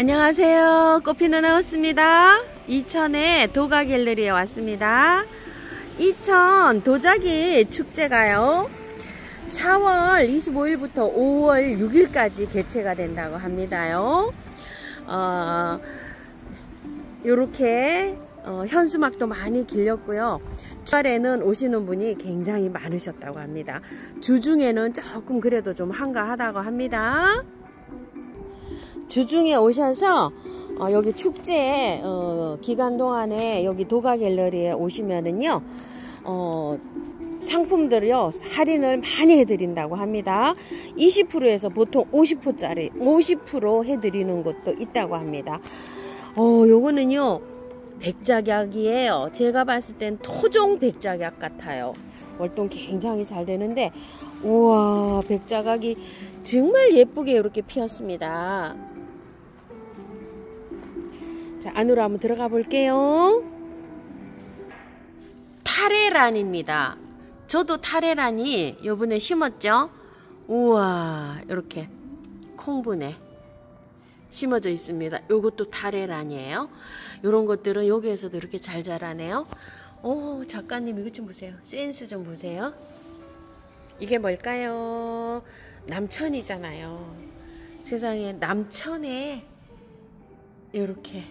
안녕하세요. 꽃피는 하우스입니다. 이천의 도가갤러리에 왔습니다. 이천 도자기 축제가요 4월 25일부터 5월 6일까지 개최가 된다고 합니다요. 요렇게 현수막도 많이 길렸고요. 주말에는 오시는 분이 굉장히 많으셨다고 합니다. 주중에는 조금 그래도 좀 한가하다고 합니다. 주중에 오셔서 여기 축제 기간 동안에 여기 도가갤러리에 오시면은요 상품들을요 할인을 많이 해드린다고 합니다. 20%에서 보통 50% 해드리는 것도 있다고 합니다. 요거는요 백작약이에요. 제가 봤을 땐 토종 백작약 같아요. 월동 굉장히 잘 되는데, 우와, 백작약이 정말 예쁘게 이렇게 피었습니다. 자, 안으로 한번 들어가 볼게요. 타레란입니다. 저도 타레란이 요번에 심었죠. 우와, 이렇게 콩분에 심어져 있습니다. 요것도 타레란이에요. 요런 것들은 여기에서도 이렇게 잘 자라네요. 오, 작가님 이것 좀 보세요. 센스 좀 보세요. 이게 뭘까요? 남천이잖아요. 세상에 남천에 요렇게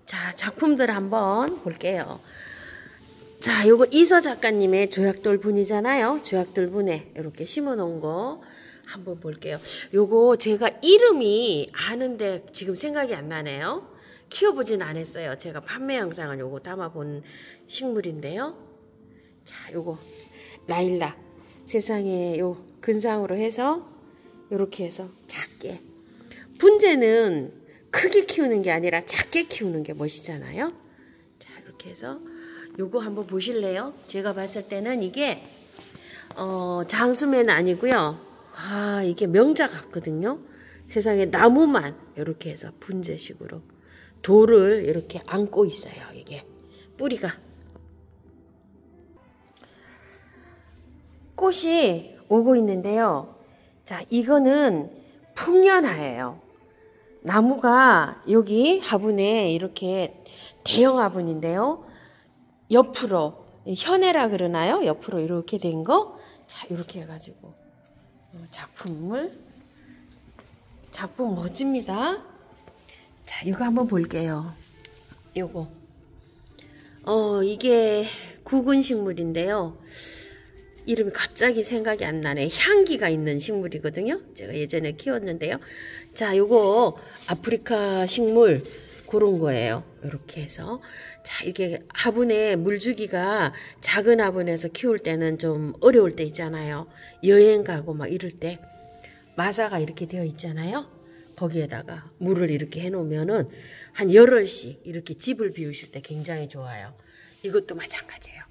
자, 작품들 한번 볼게요. 자, 요거 이서 작가님의 조약돌 분이잖아요. 조약돌 분에 이렇게 심어 놓은 거 한번 볼게요. 요거 제가 이름이 아는데 지금 생각이 안 나네요. 키워보진 않았어요. 제가 판매 영상을 요거 담아본 식물인데요. 자, 요거 라일락. 세상에 요 근상으로 해서 요렇게 해서 작게. 분재는 크게 키우는 게 아니라 작게 키우는 게 멋이잖아요. 자, 이렇게 해서 요거 한번 보실래요? 제가 봤을 때는 이게 장수매는 아니고요. 아, 이게 명자 같거든요. 세상에 나무만 이렇게 해서 분재식으로 돌을 이렇게 안고 있어요. 이게 뿌리가. 꽃이 오고 있는데요. 자, 이거는 풍년화예요. 나무가 여기 화분에 이렇게 대형 화분인데요. 옆으로 현애라 그러나요? 옆으로 이렇게 된 거. 자, 이렇게 해가지고 작품 멋집니다. 자, 이거 한번 볼게요. 요거 이게 구근 식물인데요. 이름이 갑자기 생각이 안 나네. 향기가 있는 식물이거든요. 제가 예전에 키웠는데요. 자, 요거 아프리카 식물 그런 거예요. 이렇게 해서 자, 이게 화분에 물 주기가 작은 화분에서 키울 때는 좀 어려울 때 있잖아요. 여행 가고 막 이럴 때 마사가 이렇게 되어 있잖아요. 거기에다가 물을 이렇게 해 놓으면은 한 열흘씩 이렇게 집을 비우실 때 굉장히 좋아요. 이것도 마찬가지예요.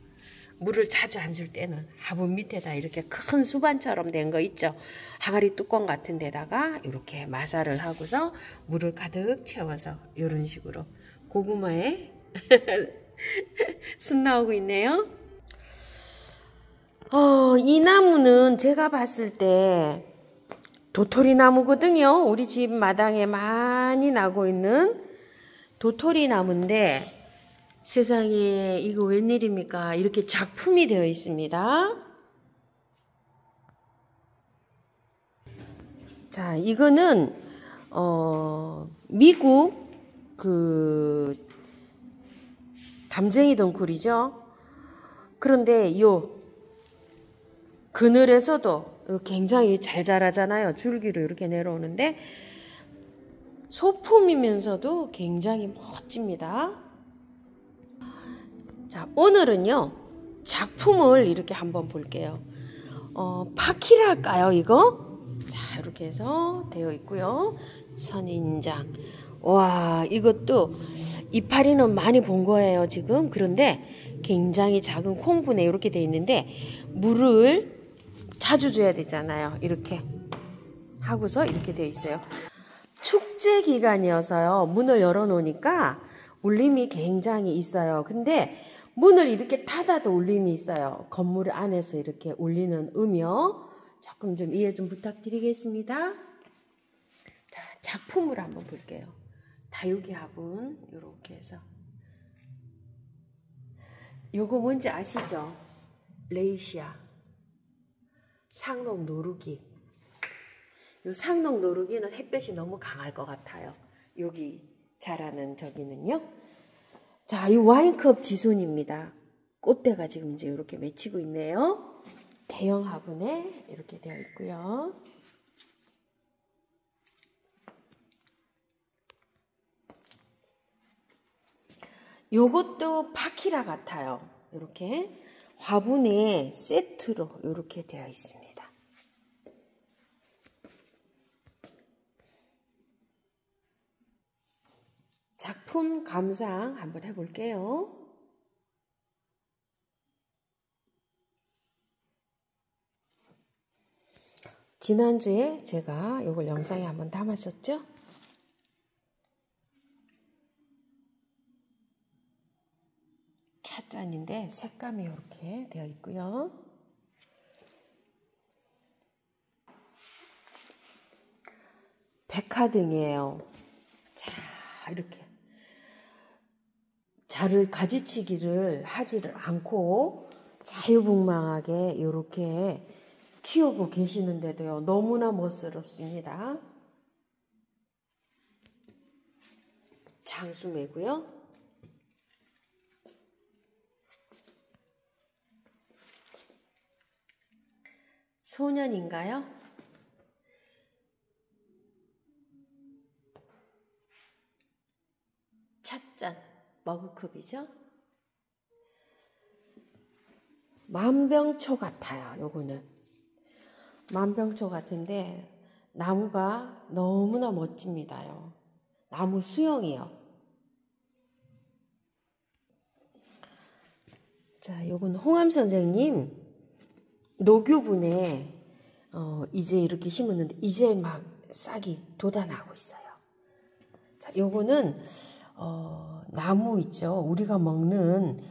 물을 자주 안 줄 때는 화분 밑에다 이렇게 큰 수반처럼 된 거 있죠. 항아리 뚜껑 같은 데다가 이렇게 마사를 하고서 물을 가득 채워서 이런 식으로 고구마에 순 나오고 있네요. 이 나무는 제가 봤을 때 도토리 나무거든요. 우리 집 마당에 많이 나고 있는 도토리 나무인데 세상에 이거 웬일입니까? 이렇게 작품이 되어 있습니다. 자, 이거는 미국 그 담쟁이 덩굴이죠. 그런데 요 그늘에서도 굉장히 잘 자라잖아요. 줄기로 이렇게 내려오는데 소품이면서도 굉장히 멋집니다. 자, 오늘은요 작품을 이렇게 한번 볼게요. 파키랄까요 이거? 자, 이렇게 해서 되어 있고요. 선인장. 와, 이것도 이파리는 많이 본 거예요 지금. 그런데 굉장히 작은 콩분에 이렇게 되어 있는데 물을 자주 줘야 되잖아요. 이렇게 하고서 이렇게 되어 있어요. 축제 기간이어서요 문을 열어 놓으니까 울림이 굉장히 있어요. 근데 문을 이렇게 닫아도 울림이 있어요. 건물 안에서 이렇게 울리는 음요. 조금 좀 이해 좀 부탁드리겠습니다. 자, 작품을 한번 볼게요. 다육이 화분 이렇게 해서 요거 뭔지 아시죠? 레이시아 상록 노루기. 요 상록 노루기는 햇볕이 너무 강할 것 같아요. 여기 자라는 저기는요. 자, 이 와인컵 지손입니다. 꽃대가 지금 이제 이렇게 맺히고 있네요. 대형 화분에 이렇게 되어 있고요. 요것도 파키라 같아요. 이렇게 화분에 세트로 이렇게 되어 있습니다. 작품 감상 한번 해볼게요. 지난주에 제가 이걸 영상에 한번 담았었죠? 찻잔인데 색감이 이렇게 되어 있고요. 백화등이에요. 자, 이렇게 자를 가지치기를 하지를 않고 자유분방하게 이렇게 키우고 계시는데도요. 너무나 멋스럽습니다. 장수매고요. 소년인가요? 찻잔, 머그컵이죠? 만병초 같아요. 요거는 만병초 같은데 나무가 너무나 멋집니다요. 나무 수영이요. 자, 요건 홍암 선생님 녹유분에 이제 이렇게 심었는데 이제 막 싹이 돋아나고 있어요. 자, 요거는 나무 있죠. 우리가 먹는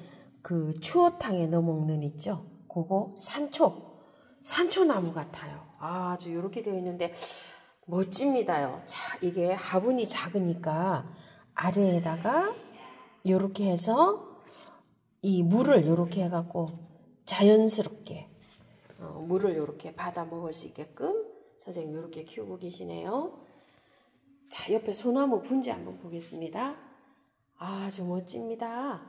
그 추어탕에 넣어 먹는 있죠. 그거 산초나무 같아요. 아주 이렇게 되어 있는데 멋집니다요. 자, 이게 화분이 작으니까 아래에다가 이렇게 해서 이 물을 이렇게 해갖고 자연스럽게 물을 이렇게 받아 먹을 수 있게끔 선생님 이렇게 키우고 계시네요. 자, 옆에 소나무 분재 한번 보겠습니다. 아주 멋집니다.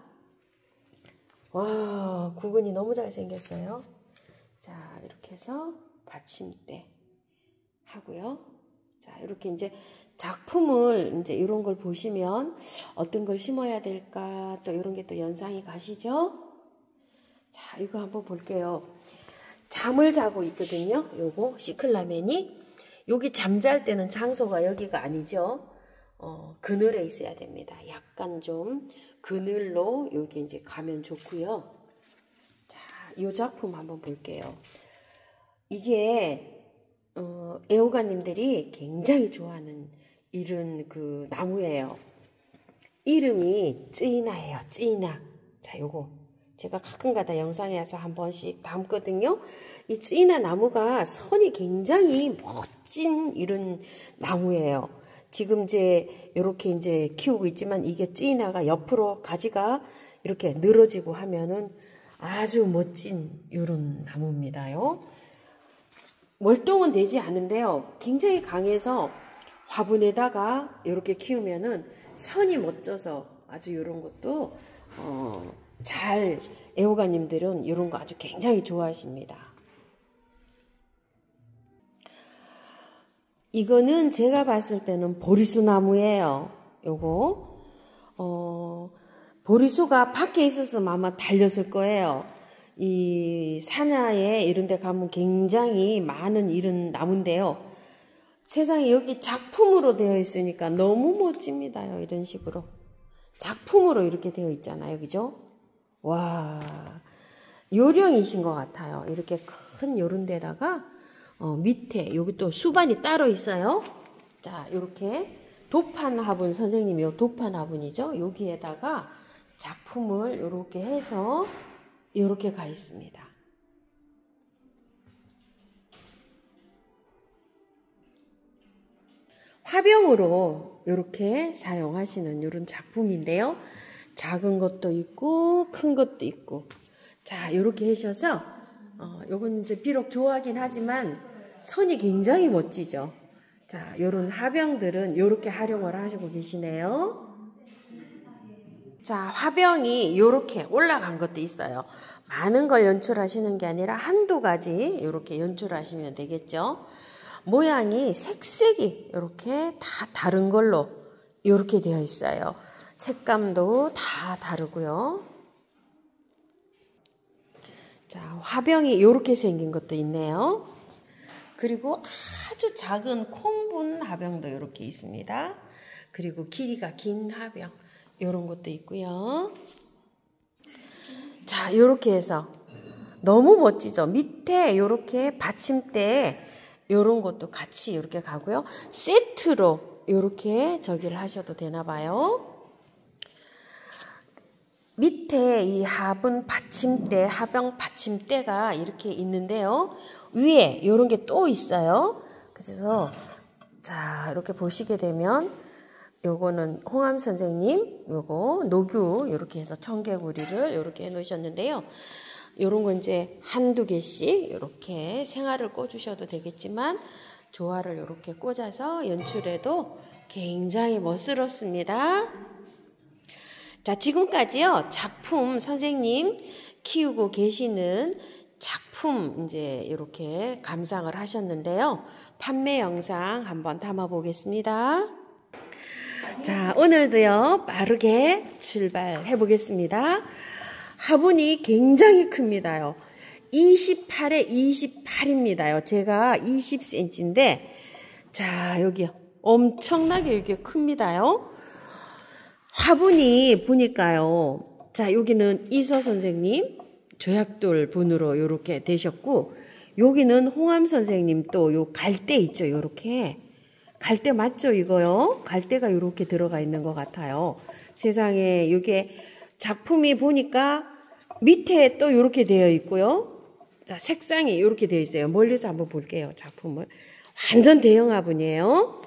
와, 구근이 너무 잘생겼어요. 자, 이렇게 해서 받침대 하고요. 자, 이렇게 이제 작품을 이제 이런 걸 보시면 어떤 걸 심어야 될까 또 이런 게 또 연상이 가시죠? 자, 이거 한번 볼게요. 잠을 자고 있거든요. 요거 시클라멘이 여기 잠잘 때는 장소가 여기가 아니죠. 그늘에 있어야 됩니다. 약간 좀 그늘로 여기 이제 가면 좋고요. 자, 이 작품 한번 볼게요. 이게 애호가님들이 굉장히 좋아하는 이런 그 나무예요. 이름이 찌나예요. 찌나. 자, 요거 제가 가끔가다 영상에서 한 번씩 담거든요. 이 찌나 나무가 선이 굉장히 멋진 이런 나무예요. 지금 이제 이렇게 이제 키우고 있지만 이게 찌나가 옆으로 가지가 이렇게 늘어지고 하면은 아주 멋진 이런 나무입니다요. 월동은 되지 않은데요. 굉장히 강해서 화분에다가 이렇게 키우면은 선이 멋져서 아주 이런 것도 잘 애호가님들은 이런 거 아주 굉장히 좋아하십니다. 이거는 제가 봤을 때는 보리수 나무예요. 요거 보리수가 밖에 있었으면 아마 달렸을 거예요. 이 산야에 이런 데 가면 굉장히 많은 이런 나무인데요. 세상에 여기 작품으로 되어 있으니까 너무 멋집니다요. 이런 식으로 작품으로 이렇게 되어 있잖아요. 그죠? 와, 요령이신 것 같아요. 이렇게 큰 요런 데다가 밑에 여기 또 수반이 따로 있어요. 자, 이렇게 도판 화분, 선생님이 요 도판 화분이죠. 여기에다가 작품을 이렇게 해서 이렇게 가 있습니다. 화병으로 이렇게 사용하시는 이런 작품인데요. 작은 것도 있고 큰 것도 있고. 자, 이렇게 하셔서 요건 이제 비록 좋아하긴 하지만 선이 굉장히 멋지죠. 자, 요런 화병들은 이렇게 활용을 하시고 계시네요. 자, 화병이 이렇게 올라간 것도 있어요. 많은 걸 연출하시는 게 아니라 한두 가지 이렇게 연출하시면 되겠죠. 모양이 색색이 이렇게 다 다른 걸로 이렇게 되어 있어요. 색감도 다 다르고요. 자, 화병이 이렇게 생긴 것도 있네요. 그리고 아주 작은 콩분 화병도 이렇게 있습니다. 그리고 길이가 긴 화병 이런 것도 있고요. 자, 이렇게 해서 너무 멋지죠. 밑에 이렇게 받침대 이런 것도 같이 이렇게 가고요. 세트로 이렇게 저기를 하셔도 되나 봐요. 밑에 이 화분 받침대, 화병 받침대가 이렇게 있는데요. 위에 이런 게 또 있어요. 그래서 자, 이렇게 보시게 되면 요거는 홍암 선생님, 요거 녹유 이렇게 해서 청개구리를 이렇게 해 놓으셨는데요. 요런 건 이제 한두 개씩 이렇게 생화를 꽂으셔도 되겠지만 조화를 이렇게 꽂아서 연출해도 굉장히 멋스럽습니다. 자, 지금까지요, 작품 선생님 키우고 계시는 작품 이제 이렇게 감상을 하셨는데요. 판매 영상 한번 담아 보겠습니다. 자, 오늘도요, 빠르게 출발해 보겠습니다. 화분이 굉장히 큽니다요. 28에 28입니다요. 제가 20cm인데, 자, 여기 엄청나게 이게 큽니다요. 화분이 보니까요. 자, 여기는 이서 선생님 조약돌 분으로 이렇게 되셨고, 여기는 홍암 선생님 또 요 갈대 있죠. 요렇게. 갈대 맞죠, 이거요? 갈대가 이렇게 들어가 있는 것 같아요. 세상에, 이게 작품이 보니까 밑에 또 이렇게 되어 있고요. 자, 색상이 이렇게 되어 있어요. 멀리서 한번 볼게요, 작품을. 완전 대형 화분이에요.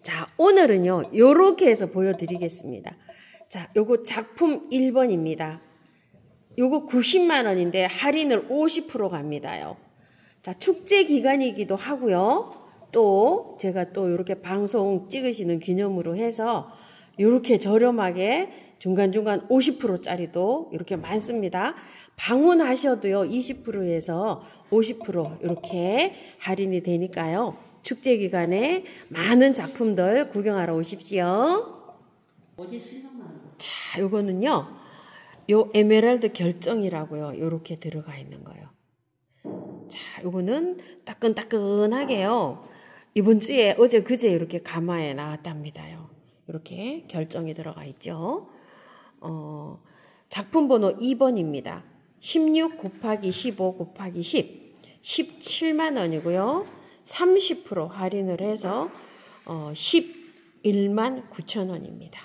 자, 오늘은요, 요렇게 해서 보여드리겠습니다. 자, 요거 작품 1번입니다. 요거 90만 원인데 할인을 50% 갑니다요. 자, 축제 기간이기도 하고요. 또 제가 또 이렇게 방송 찍으시는 기념으로 해서 이렇게 저렴하게 중간중간 50%짜리도 이렇게 많습니다. 방문하셔도요, 20%에서 50% 이렇게 할인이 되니까요. 축제 기간에 많은 작품들 구경하러 오십시오. 자, 요거는요, 요 에메랄드 결정이라고요. 요렇게 들어가 있는 거예요. 자, 요거는 따끈따끈하게요. 이번 주에 어제 그제 이렇게 가마에 나왔답니다요. 이렇게 결정이 들어가 있죠. 작품 번호 2번입니다. 16 곱하기 15 곱하기 10, 17만 원이고요. 30% 할인을 해서 11만 9천 원입니다.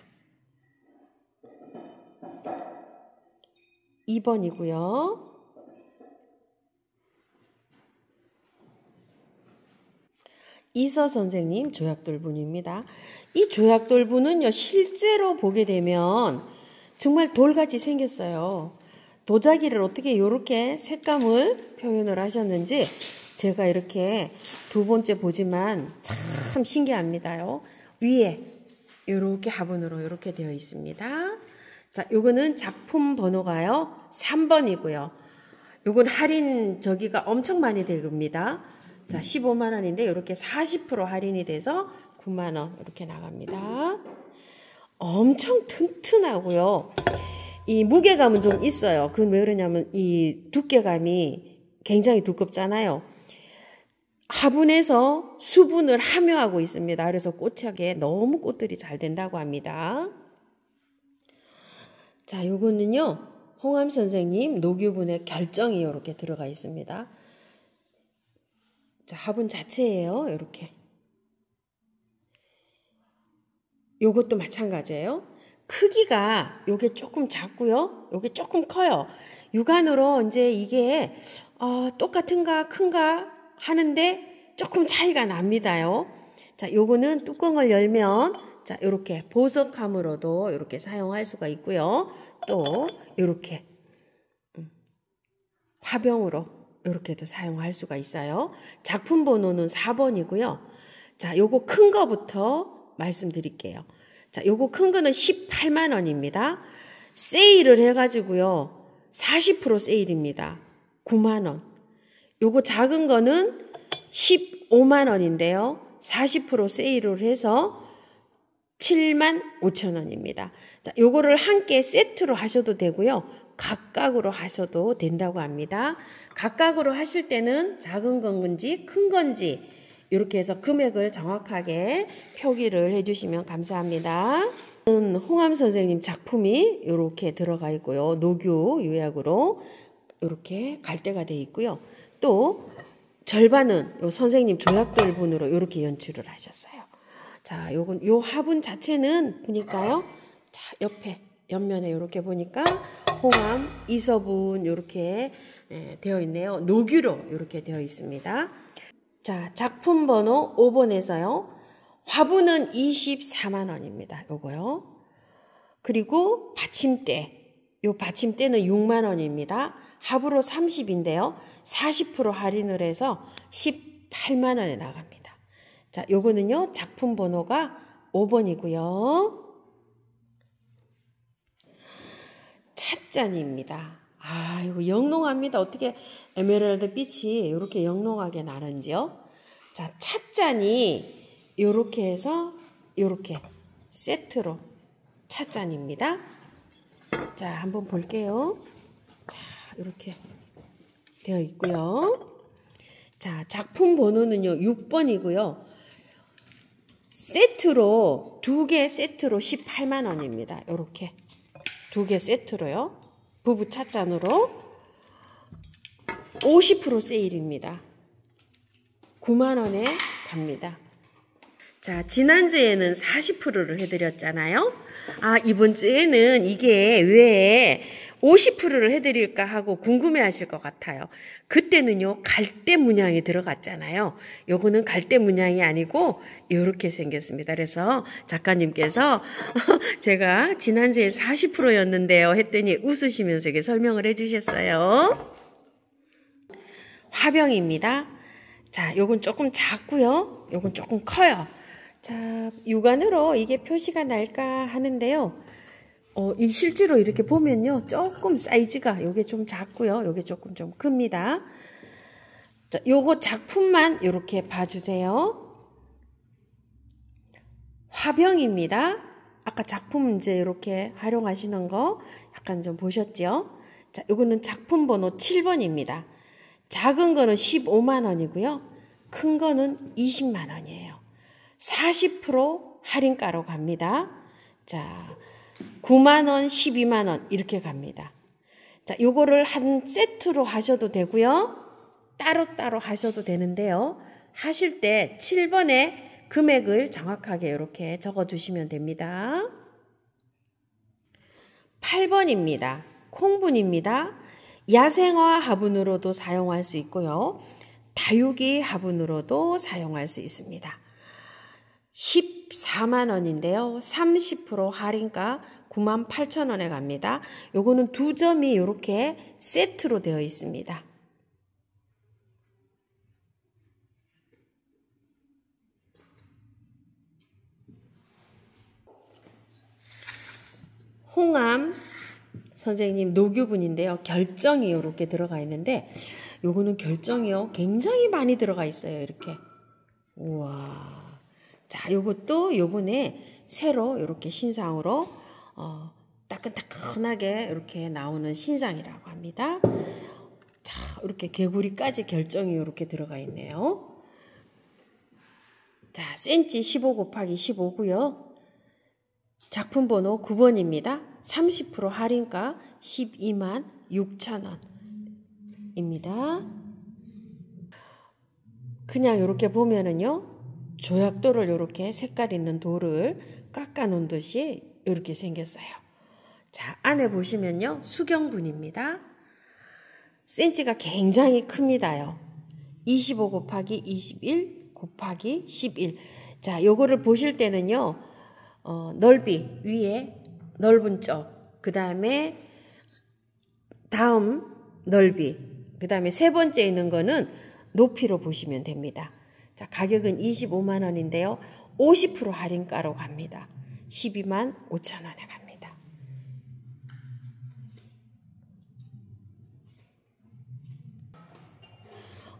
2번이고요. 이서 선생님 조약돌 분입니다. 이 조약돌 분은요, 실제로 보게 되면 정말 돌같이 생겼어요. 도자기를 어떻게 이렇게 색감을 표현을 하셨는지 제가 이렇게 두 번째 보지만 참 신기합니다요. 위에 이렇게 화분으로 이렇게 되어 있습니다. 자, 요거는 작품 번호가요, 3번이고요. 요건 할인 저기가 엄청 많이 되겁니다. 자, 15만 원인데 이렇게 40% 할인이 돼서 9만 원 이렇게 나갑니다. 엄청 튼튼하고요. 이 무게감은 좀 있어요. 그건 왜 그러냐면 이 두께감이 굉장히 두껍잖아요. 화분에서 수분을 함유하고 있습니다. 그래서 꽃하게 너무 꽃들이 잘 된다고 합니다. 자, 요거는요, 홍암 선생님 녹유분의 결정이 이렇게 들어가 있습니다. 자, 화분 자체예요. 이렇게. 요것도 마찬가지예요. 크기가 요게 조금 작고요. 요게 조금 커요. 육안으로 이제 이게 똑같은가 큰가 하는데 조금 차이가 납니다요. 자, 요거는 뚜껑을 열면 자, 요렇게 보석함으로도 이렇게 사용할 수가 있고요. 또 요렇게 화병으로 이렇게도 사용할 수가 있어요. 작품 번호는 4번이고요. 자, 요거 큰 거부터 말씀드릴게요. 자, 요거 큰 거는 18만 원입니다. 세일을 해가지고요. 40% 세일입니다. 9만 원. 요거 작은 거는 15만 원인데요. 40% 세일을 해서 7만 5천 원입니다. 자, 요거를 함께 세트로 하셔도 되고요. 각각으로 하셔도 된다고 합니다. 각각으로 하실 때는 작은 건지 큰 건지 이렇게 해서 금액을 정확하게 표기를 해주시면 감사합니다. 홍암 선생님 작품이 이렇게 들어가 있고요. 녹유 유약으로 이렇게 갈대가 되어 있고요. 또 절반은 요 선생님 조약돌분으로 이렇게 연출을 하셨어요. 자, 요 화분 자체는 보니까요. 자, 옆면에 이렇게 보니까 홍암, 이서분 이렇게 되어 있네요. 녹유로 이렇게 되어 있습니다. 자, 작품 번호 5번에서요. 화분은 24만 원입니다. 요거요. 그리고 받침대. 요 받침대는 6만 원입니다. 합으로 30인데요. 40% 할인을 해서 18만 원에 나갑니다. 자, 요거는요. 작품 번호가 5번이고요. 찻잔입니다. 아, 이거 영롱합니다. 어떻게 에메랄드 빛이 이렇게 영롱하게 나는지요. 자, 찻잔이 이렇게 해서 이렇게 세트로 찻잔입니다. 자, 한번 볼게요. 자, 이렇게 되어 있고요. 자, 작품 번호는요 6번이고요. 세트로 2개 세트로 18만 원입니다. 이렇게 2개 세트로요. 부부 찻잔으로 50% 세일입니다. 9만 원에 갑니다. 자, 지난주에는 40%를 해드렸잖아요. 아, 이번 주에는 이게 왜 50%를 해드릴까 하고 궁금해 하실 것 같아요. 그때는요, 갈대 문양이 들어갔잖아요. 요거는 갈대 문양이 아니고, 요렇게 생겼습니다. 그래서 작가님께서 제가 지난주에 40%였는데요. 했더니 웃으시면서 이렇게 설명을 해주셨어요. 화병입니다. 자, 요건 조금 작고요. 요건 조금 커요. 자, 육안으로 이게 표시가 날까 하는데요. 실제로 이렇게 보면요. 조금 사이즈가 요게 좀 작고요. 요게 조금 좀 큽니다. 자, 요거 작품만 이렇게 봐주세요. 화병입니다. 아까 작품 이제 이렇게 활용하시는 거 약간 좀 보셨죠? 자, 요거는 작품 번호 7번입니다. 작은 거는 15만 원이고요. 큰 거는 20만 원이에요. 40% 할인가로 갑니다. 자, 9만 원, 12만 원 이렇게 갑니다. 자, 요거를 한 세트로 하셔도 되고요. 따로따로 하셔도 되는데요. 하실 때 7번에 금액을 정확하게 이렇게 적어 주시면 됩니다. 8번입니다. 콩분입니다. 야생화 화분으로도 사용할 수 있고요. 다육이 화분으로도 사용할 수 있습니다. 14만 원인데요. 30% 할인가 9만 8천 원에 갑니다. 요거는 2점이 이렇게 세트로 되어 있습니다. 홍암 선생님 녹유분인데요. 결정이 이렇게 들어가 있는데 요거는 결정이요. 굉장히 많이 들어가 있어요. 이렇게. 우와. 자, 요것도 요번에 새로 이렇게 신상으로 따끈따끈하게 이렇게 나오는 신상이라고 합니다. 자, 이렇게 개구리까지 결정이 이렇게 들어가 있네요. 자, 센치 15 곱하기 15고요. 작품 번호 9번입니다. 30% 할인가 12만 6천 원입니다. 그냥 이렇게 보면은요. 조약돌을 이렇게 색깔 있는 돌을 깎아 놓은 듯이 이렇게 생겼어요. 자, 안에 보시면요. 수경분입니다. 센치가 굉장히 큽니다요. 25 곱하기 21 곱하기 11. 자, 요거를 보실 때는요, 넓이, 위에 넓은 쪽, 그 다음에 다음 넓이, 그 다음에 세 번째 있는 거는 높이로 보시면 됩니다. 자, 가격은 25만 원인데요. 50% 할인가로 갑니다. 12만 5천 원에 갑니다.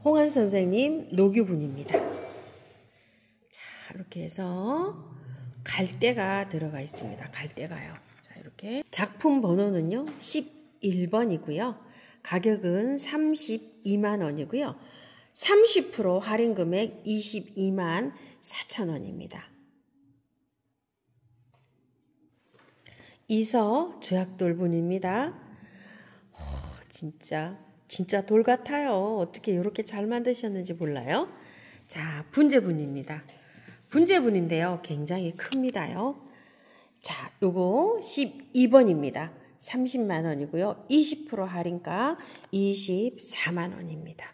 홍한 선생님 노규분입니다. 자, 이렇게 해서 갈대가 들어가 있습니다. 갈대가요. 자, 이렇게 작품 번호는요 11번이고요. 가격은 32만 원이고요. 30% 할인 금액 22만 4천 원입니다. 이서 조약돌분입니다. 진짜 돌 같아요. 어떻게 이렇게 잘 만드셨는지 몰라요. 자, 분재분입니다. 분재분인데요. 굉장히 큽니다요. 자, 요거 12번입니다. 30만 원이고요. 20% 할인가 24만 원입니다.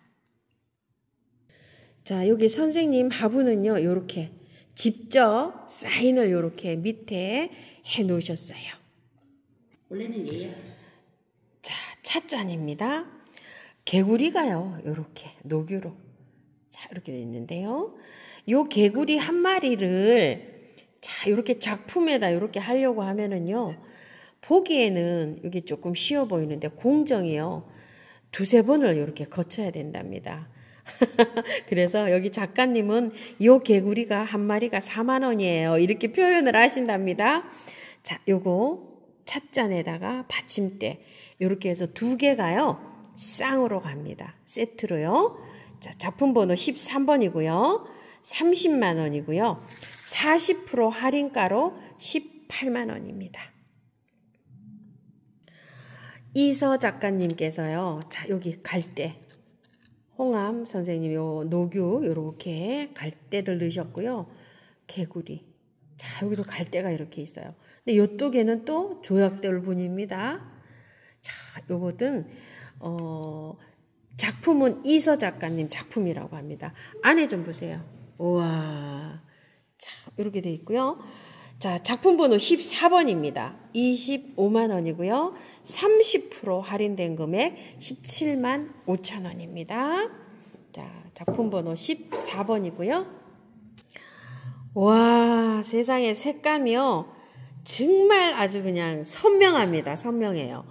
자, 여기 선생님 화분은요. 요렇게 직접 사인을 요렇게 밑에 해 놓으셨어요. 원래는 얘야. 자, 찻잔입니다. 개구리가요. 요렇게 녹유로 자, 이렇게 되어 있는데요. 요 개구리 한 마리를 자, 이렇게 작품에다 이렇게 하려고 하면은요. 보기에는 이게 조금 쉬워 보이는데 공정이요. 두세 번을 이렇게 거쳐야 된답니다. 그래서 여기 작가님은 요 개구리가 한 마리가 4만 원이에요. 이렇게 표현을 하신답니다. 자, 요거 찻잔에다가 받침대 이렇게 해서 두 개가요. 쌍으로 갑니다. 세트로요. 자, 작품 번호 13번이고요. 30만 원이고요. 40% 할인가로 18만 원입니다. 이서 작가님께서요. 자, 여기 갈대. 홍암 선생님 요 녹유 요렇게 갈대를 넣으셨고요. 개구리. 자, 여기도 갈대가 이렇게 있어요. 근데 요쪽에는 또 조약돌분입니다. 자, 요것은 작품은 이서 작가님 작품이라고 합니다. 안에 좀 보세요. 우와. 자, 이렇게 돼 있고요. 자, 작품 번호 14번입니다. 25만 원이고요. 30% 할인된 금액 17만 5천 원입니다. 자, 작품 번호 14번이고요. 와, 세상에 색감이요. 정말 아주 그냥 선명합니다. 선명해요.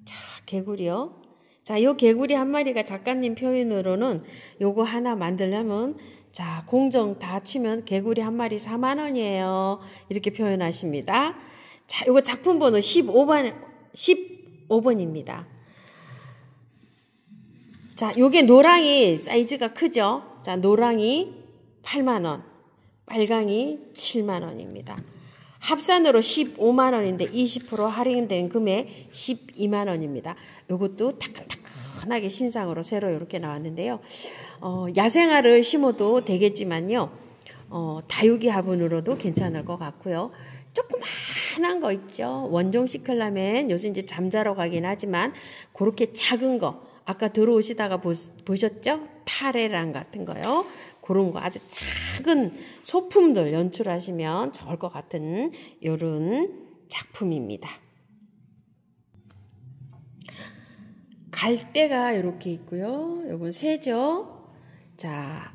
자, 개구리요. 자, 요 개구리 한 마리가 작가님 표현으로는 요거 하나 만들려면 자, 공정 다 치면 개구리 한 마리 4만 원이에요. 이렇게 표현하십니다. 자, 요거 작품 번호 15번입니다. 자, 요게 노랑이 사이즈가 크죠? 자, 노랑이 8만 원, 빨강이 7만 원입니다. 합산으로 15만 원인데 20% 할인된 금액 12만 원입니다. 요것도 따끈따끈하게 신상으로 새로 이렇게 나왔는데요. 야생화를 심어도 되겠지만요. 다육이 화분으로도 괜찮을 것 같고요. 조그만한 거 있죠. 원종 시클라멘 요새 이제 잠자러 가긴 하지만 그렇게 작은 거 아까 들어오시다가 보셨죠? 타레랑 같은 거요. 그런 거 아주 작은 소품들 연출하시면 좋을 것 같은 이런 작품입니다. 갈대가 이렇게 있고요. 요건 새죠. 자,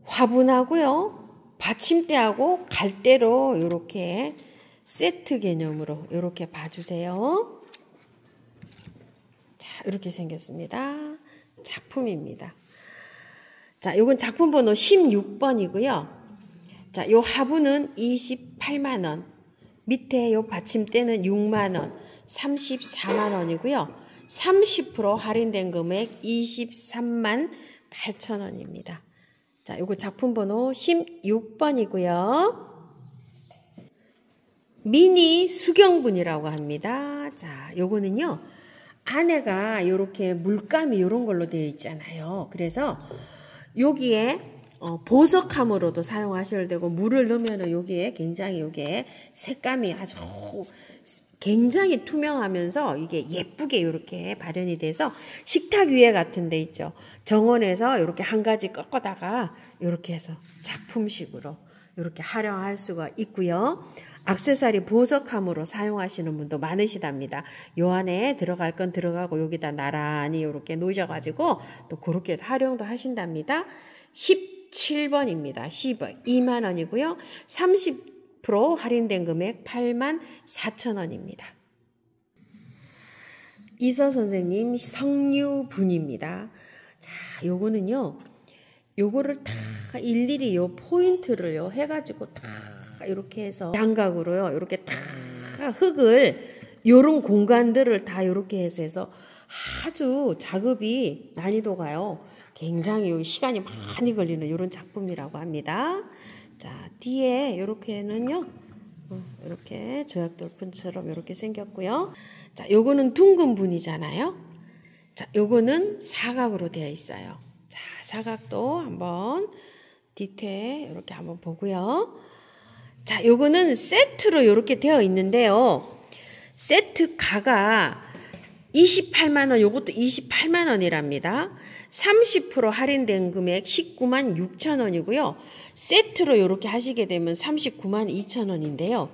화분하고요. 받침대하고 갈대로 이렇게 세트 개념으로 이렇게 봐주세요. 자, 이렇게 생겼습니다. 작품입니다. 자, 요건 작품 번호 16번이고요. 자, 요 화분은 28만 원. 밑에 요 받침대는 6만 원. 34만 원이고요. 30% 할인된 금액 23만 8천 원입니다. 자, 요거 작품 번호 16번이고요. 미니 수경분이라고 합니다. 자, 요거는요. 안에가 요렇게 물감이 요런 걸로 되어 있잖아요. 그래서 여기에 보석함으로도 사용하셔도 되고 물을 넣으면 여기에 굉장히 요게 색감이 아주 굉장히 투명하면서 이게 예쁘게 이렇게 발현이 돼서 식탁 위에 같은 데 있죠. 정원에서 이렇게 한 가지 꺾어다가 이렇게 해서 작품식으로 이렇게 활용할 수가 있고요. 액세서리 보석함으로 사용하시는 분도 많으시답니다. 요 안에 들어갈 건 들어가고 여기다 나란히 이렇게 놓으셔가지고 또 그렇게 활용도 하신답니다. 17번입니다. 10원 2만 원이고요. 30% 할인된 금액 84,000원입니다. 이서 선생님 성유분입니다. 자, 요거는요. 요거를 다 일일이 요 포인트를 요 해가지고 다 이렇게 해서 양각으로요. 이렇게 다 흙을 요런 공간들을 다 이렇게 해서 아주 작업이 난이도가요. 굉장히 시간이 많이 걸리는 이런 작품이라고 합니다. 자, 뒤에 이렇게는요. 이렇게 조약돌분처럼 이렇게 생겼고요. 자, 요거는 둥근 분이잖아요. 자, 요거는 사각으로 되어 있어요. 자, 사각도 한번 디테일 이렇게 한번 보고요. 자, 요거는 세트로 이렇게 되어 있는데요. 세트 가가 28만 원, 요것도 28만 원이랍니다. 30% 할인된 금액 19만 6천 원이고요. 세트로 이렇게 하시게 되면 39만 2천 원인데요.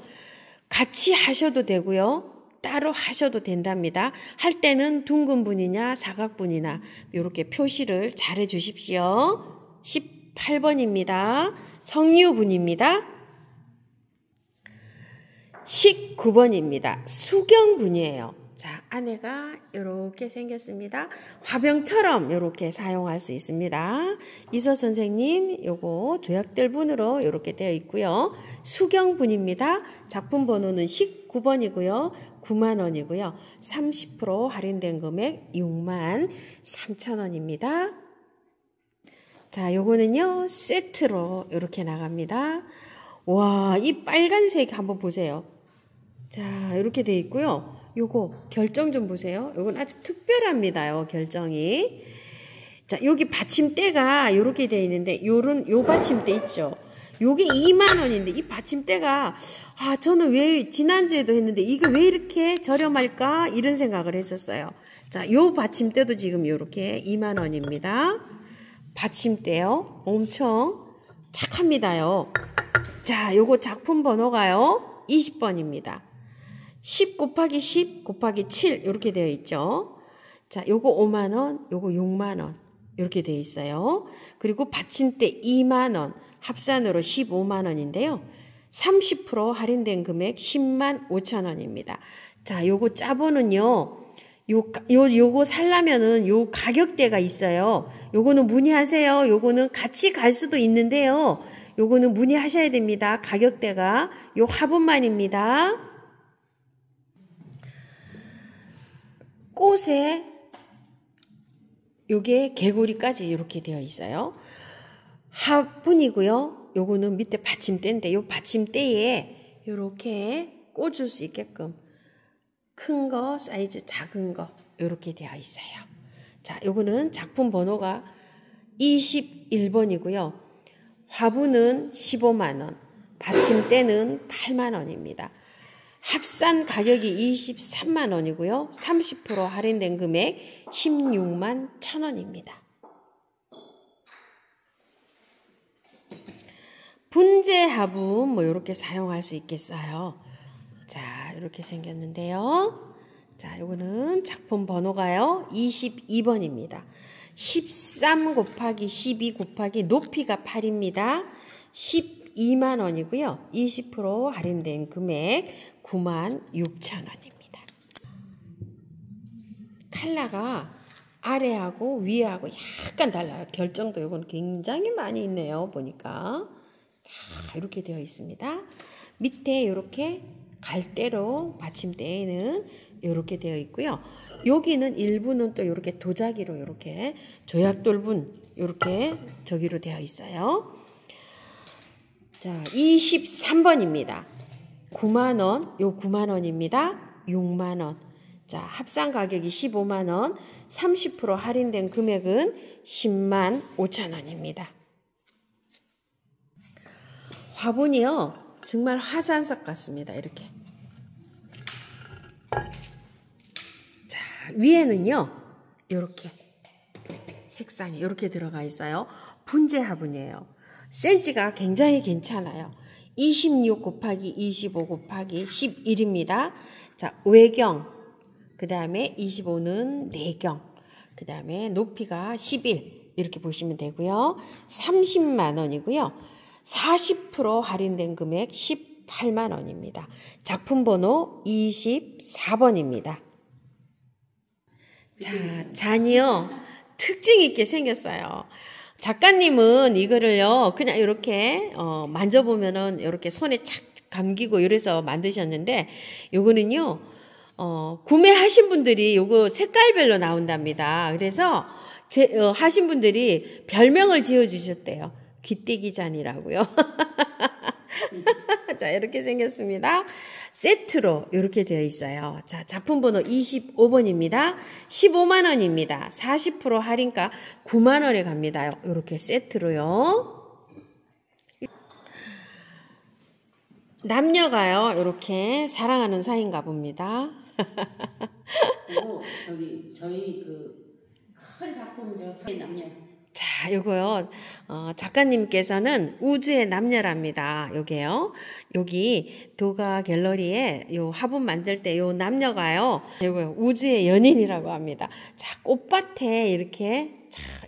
같이 하셔도 되고요. 따로 하셔도 된답니다. 할 때는 둥근 분이냐 사각 분이나 이렇게 표시를 잘 해주십시오. 18번입니다. 성유분입니다. 19번입니다. 수경분이에요. 자, 안에가 이렇게 생겼습니다. 화병처럼 이렇게 사용할 수 있습니다. 이서 선생님 요거 조약들분으로 이렇게 되어 있고요. 수경분입니다. 작품 번호는 19번이고요. 9만 원이고요. 30% 할인된 금액 6만 3천 원입니다. 자, 요거는요. 세트로 이렇게 나갑니다. 와, 이 빨간색 한번 보세요. 자, 이렇게 되어 있고요. 요거 결정 좀 보세요. 요건 아주 특별합니다요. 결정이. 자, 여기 받침대가 이렇게 되어 있는데 요 받침대 있죠. 요게 2만 원인데 이 받침대가 저는 왜 지난주에도 했는데 이게 왜 이렇게 저렴할까 이런 생각을 했었어요. 자, 요 받침대도 지금 요렇게 2만 원입니다. 받침대요. 엄청 착합니다요. 자, 요거 작품 번호가요. 20번입니다. 10 곱하기 10 곱하기 7 이렇게 되어 있죠. 자, 요거 5만 원, 요거 6만 원 이렇게 되어 있어요. 그리고 받침대 2만 원, 합산으로 15만 원인데요. 30% 할인된 금액 10만 5천 원입니다. 자, 요거 짜보는요. 요거 살려면은 요 가격대가 있어요. 요거는 문의하세요. 요거는 같이 갈 수도 있는데요. 요거는 문의하셔야 됩니다. 가격대가 요 화분만입니다. 꽃에 요게 개구리까지 이렇게 되어 있어요. 화분이고요. 요거는 밑에 받침대인데 요 받침대에 이렇게 꽂을 수 있게끔 큰 거, 사이즈 작은 거 이렇게 되어 있어요. 자, 요거는 작품 번호가 21번이고요. 화분은 15만 원, 받침대는 8만 원입니다. 합산 가격이 23만 원이고요. 30% 할인된 금액 16만 1천 원입니다. 분재 화분 뭐 이렇게 사용할 수 있겠어요. 자, 이렇게 생겼는데요. 자, 요거는 작품 번호가요. 22번입니다. 13 곱하기 12 곱하기 높이가 8입니다. 12만 원이고요. 20% 할인된 금액 9만 6천 원입니다. 컬러가 아래하고 위하고 약간 달라요. 결정도 이건 굉장히 많이 있네요. 보니까. 자, 이렇게 되어 있습니다. 밑에 이렇게 갈대로 받침대에는 이렇게 되어 있고요. 여기는 일부는 또 이렇게 도자기로 이렇게 조약돌분 이렇게 저기로 되어 있어요. 자, 23번입니다. 9만 원, 요 9만 원입니다. 6만 원. 자, 합산 가격이 15만 원, 30% 할인된 금액은 10만 5천 원입니다. 화분이요, 정말 화산석 같습니다. 이렇게. 자, 위에는요, 이렇게 색상이 이렇게 들어가 있어요. 분재 화분이에요. 센치가 굉장히 괜찮아요. 26 곱하기 25 곱하기 11입니다. 자, 외경, 그 다음에 25는 내경, 그 다음에 높이가 11 이렇게 보시면 되고요. 30만 원이고요. 40% 할인된 금액 18만 원입니다. 작품 번호 24번입니다. 자, 잔이요. 특징 있게 생겼어요. 작가님은 이거를요, 그냥 이렇게, 만져보면은 이렇게 손에 착 감기고 이래서 만드셨는데, 요거는요, 구매하신 분들이 요거 색깔별로 나온답니다. 그래서, 하신 분들이 별명을 지어주셨대요. 귀때기 잔이라고요. 자, 이렇게 생겼습니다. 세트로 이렇게 되어 있어요. 자, 작품 번호 25번입니다. 15만 원입니다. 40% 할인가 9만 원에 갑니다. 이렇게 세트로요. 남녀가요, 이렇게 사랑하는 사이인가 봅니다. 그리고 저희 큰 작품 사이 남녀. 자, 요거요. 작가님께서는 우주의 남녀랍니다. 요게요. 여기 도가 갤러리에 요 화분 만들 때 요 남녀가요. 요거 우주의 연인이라고 합니다. 자, 꽃밭에 이렇게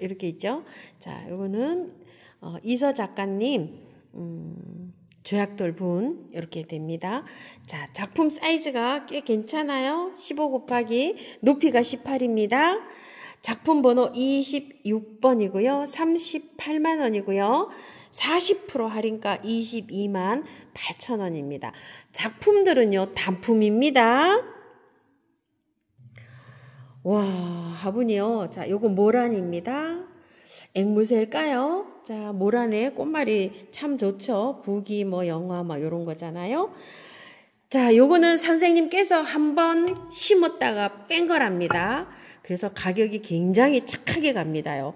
있죠. 자, 요거는 이서 작가님 조약돌 분 이렇게 됩니다. 자, 작품 사이즈가 꽤 괜찮아요. 15 곱하기 높이가 18입니다. 작품 번호 26번이고요. 38만 원이고요. 40% 할인가 22만 8천 원입니다. 작품들은요, 단품입니다. 와, 화분이요. 자, 요거 모란입니다. 앵무새일까요? 자, 모란에 꽃말이 참 좋죠. 부기, 영화, 요런 거잖아요. 자, 요거는 선생님께서 한번 심었다가 뺀 거랍니다. 그래서 가격이 굉장히 착하게 갑니다요.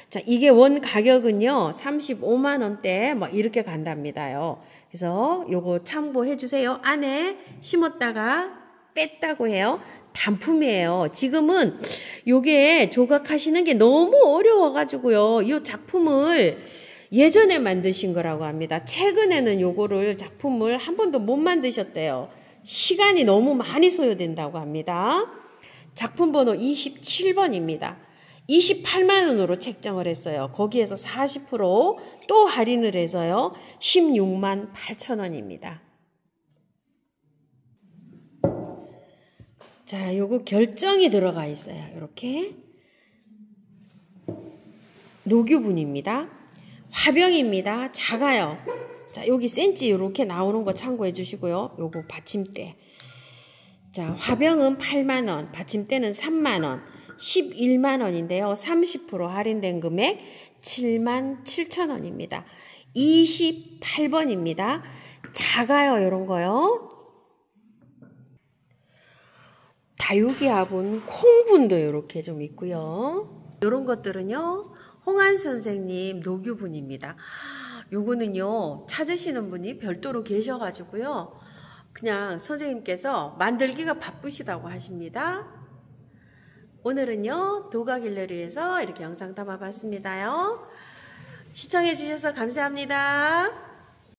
자, 이게 원 가격은요, 35만 원대 이렇게 간답니다요. 그래서 요거 참고해 주세요. 안에 심었다가 뺐다고 해요. 단품이에요. 지금은 요게 조각하시는 게 너무 어려워가지고요. 이 작품을 예전에 만드신 거라고 합니다. 최근에는 요거를 작품을 한 번도 못 만드셨대요. 시간이 너무 많이 소요된다고 합니다. 작품 번호 27번입니다. 28만 원으로 책정을 했어요. 거기에서 40% 할인을 해서요. 16만 8천 원입니다. 자, 요거 결정이 들어가 있어요. 이렇게. 녹유분입니다. 화병입니다. 작아요. 자, 여기 센치 이렇게 나오는 거 참고해 주시고요. 요거 받침대. 자, 화병은 8만 원, 받침대는 3만 원, 11만 원인데요. 30% 할인된 금액 7만 7천 원입니다. 28번입니다. 작아요, 이런 거요. 다육이 화분, 콩분도 이렇게 좀 있고요. 이런 것들은요, 홍한 선생님 녹유분입니다. 요거는요, 찾으시는 분이 별도로 계셔가지고요. 그냥 선생님께서 만들기가 바쁘시다고 하십니다. 오늘은요, 도가갤러리에서 이렇게 영상 담아봤습니다요. 시청해 주셔서 감사합니다.